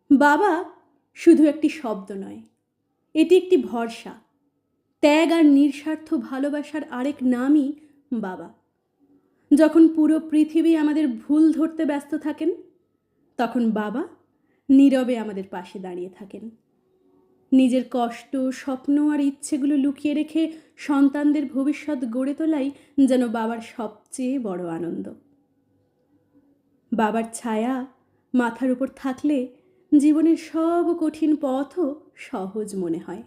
বাবা শুধু একটি শব্দ নয়, এটি একটি ভরসা, ত্যাগ আর নিঃস্বার্থ ভালোবাসার আরেক নামই বাবা। যখন পুরো পৃথিবী আমাদের ভুল ধরতে ব্যস্ত থাকেন, তখন বাবা নীরবে আমাদের পাশে দাঁড়িয়ে থাকেন। নিজের কষ্ট, স্বপ্ন আর ইচ্ছেগুলো লুকিয়ে রেখে সন্তানদের ভবিষ্যৎ গড়ে তোলাই যেন বাবার সবচেয়ে বড় আনন্দ। বাবার ছায়া মাথার উপর থাকলে জীবনের সব কঠিন পথও সহজ মনে হয়।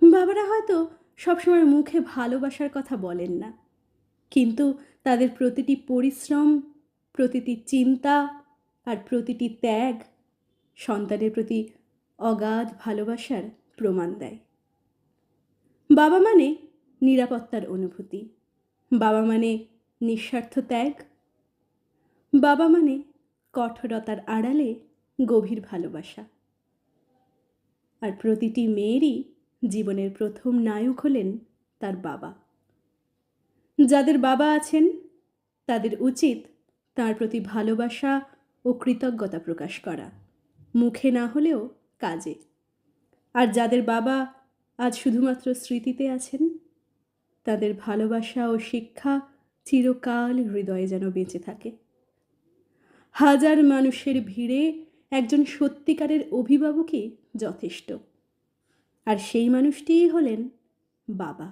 বাবারা হয়তো সবসময় মুখে ভালোবাসার কথা বলেন না, কিন্তু তাদের প্রতিটি পরিশ্রম, প্রতিটি চিন্তা আর প্রতিটি ত্যাগ সন্তানের প্রতি অগাধ ভালোবাসার প্রমাণ দেয়। বাবা মানে নিরাপত্তার অনুভূতি, বাবা মানে নিঃস্বার্থ ত্যাগ, বাবা মানে কঠোরতার আড়ালে গভীর ভালোবাসা। আর প্রতিটি মেয়েরই জীবনের প্রথম নায়ক হলেন তার বাবা। যাদের বাবা আছেন তাদের উচিত তার প্রতি ভালোবাসা ও কৃতজ্ঞতা প্রকাশ করা, মুখে না হলেও কাজে। আর যাদের বাবা আজ শুধুমাত্র স্মৃতিতে আছেন, তাদের ভালোবাসা ও শিক্ষা চিরকাল হৃদয়ে যেন বেঁচে থাকে। হাজার মানুষের ভিড়ে একজন সত্যিকারের অভিভাবকই যথেষ্ট, আর সেই মানুষটিই হলেন বাবা।